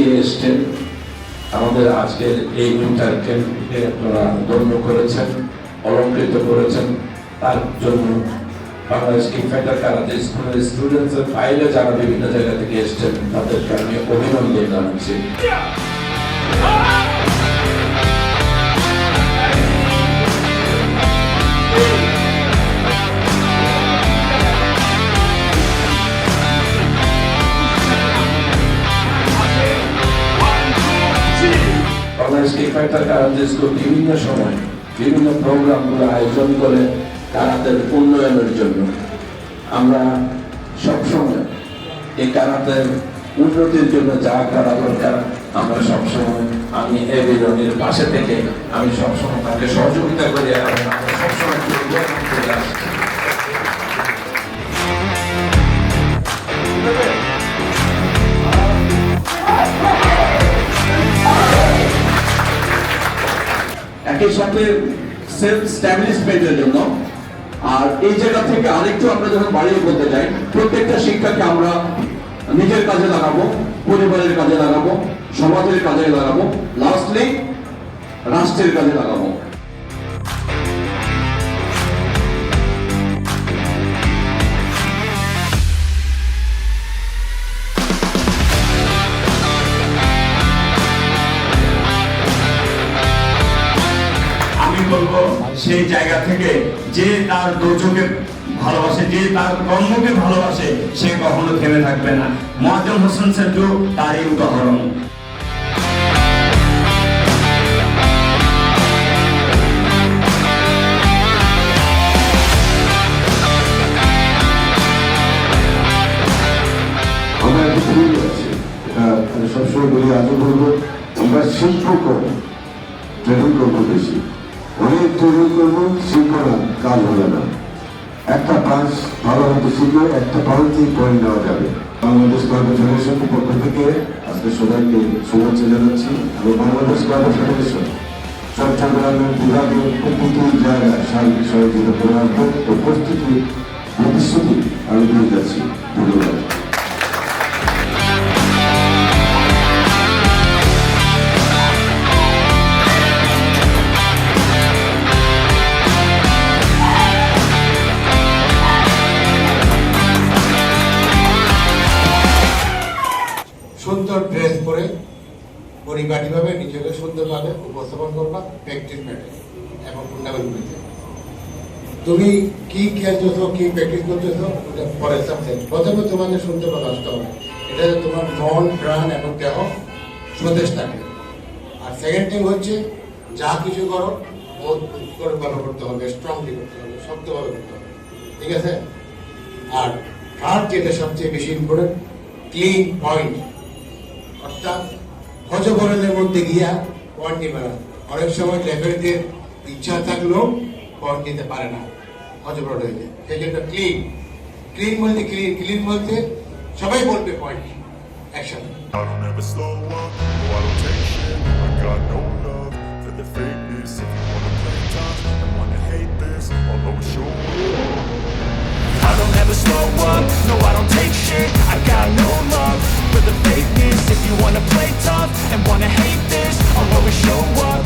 অনেকে এসছেন আমাদের আজকের এই উইন্টার ক্যাম্পকে আপনারা ধন্য করেছেন, অলঙ্কৃত করেছেন। তার জন্য বাংলাদেশ কিং ফাইটার কারাতে স্কুলের স্টুডেন্টসের বাইরে যারা বিভিন্ন জায়গা থেকে এসছেন তাদেরকে আমি অভিনন্দন জানাচ্ছি। Bangladesh king fighter karate school বিভিন্ন সময় বিভিন্ন প্রোগ্রামগুলো আয়োজন করে কারাতের উন্নয়নের জন্য। আমরা সবসময় এই কারাতের উন্নতির জন্য যা করা দরকার আমরা সবসময়, আমি এভিরনির পাশে থেকে আমি সবসময় তাকে সহযোগিতা করি এবং আমরা সবসময় করে আসছি। একই সাথে সেলফ স্ট্যাবলিশমেন্টের জন্য। আর এই জায়গা থেকে আরেকটু আমরা যখন বাড়িয়ে বলতে চাই, প্রত্যেকটা শিক্ষাকে আমরা নিজের কাজে লাগাবো, পরিবারের কাজে লাগাবো, সমাজের কাজে লাগাবো, লাস্টলি রাষ্ট্রের কাজে লাগাবো। বলবো সেই জায়গা থেকে যে তার দোজকে ভালোবাসে, যে তার কর্মকে ভালোবাসে, সে কখনো থেমে থাকবে না। মোয়াজ্জেম হোসেন সেন্টু তারই উদাহরণ। আমরা একটা ভুল আছে, এটা সবসময় বলি, আজও বলবো, আমরা শিল্প করবো, ট্রেনিং করবো বেশি, অনেক ট্রেনিং করবো, শিল্প না, কাজ হবে না। একটা কাজ ভালো মতো শিখলে একটা ভারতেই করে নেওয়া যাবে। বাংলাদেশ কারাতে ফেডারেশনের পক্ষ থেকে আজকে সবাইকে শুভেচ্ছা জানাচ্ছি এবং বাংলাদেশ কারাতে ফেডারেশন চট্টগ্রামের বিভাগের প্রতিটি জায়গায় সার্বিক সহযোগিতা করে আসবো ও প্রস্তুতি ভবিষ্যতে আমি দিয়ে যাচ্ছি। ধন্যবাদ। সুন্দর ড্রেস পরে পরিপাটিভাবে নিজেকে সুন্দরভাবে উপস্থাপন করবা প্র্যাকটিস ম্যাটে এবং টুর্নামেন্টগুলিতে। তুমি কি খেলতেছো, কি প্র্যাকটিস করতেছো, ওটা পরে সাবজেক্ট। প্রথমে তোমাকে সুন্দরভাবে আসতে হবে, এটা তোমার মন, প্রাণ এবং দেহ সতেজ থাকে। আর সেকেন্ড থিং হচ্ছে যা কিছু করো ভালো করতে হবে, স্ট্রংলি করতে হবে, শক্তভাবে করতে হবে, ঠিক আছে? আর থার্ড যেটা সবচেয়ে বেশি ইম্পর্টেন্ট, ক্লিন পয়েন্ট, অর্থাৎ হজবরলের মধ্যে গিয়া পয়েন্ট নিবে না। অনেক সময় রেফারিদের ইচ্ছা থাকলেও পয়েন্ট নিতে পারে না হজবরল হইতে। সেই জন্য ক্লিন বলতে ক্লিন বলতে সবাই বলবে পয়েন্ট একসাথে। I don't ever slow up, no I don't take shit. I got no love for the fakeness. If you wanna play tough and wanna hate this, I'll always show up. I don't ever slow up, no I don't take shit. I got no love for the fakeness. If you wanna play tough and wanna hate this, I'll always show up.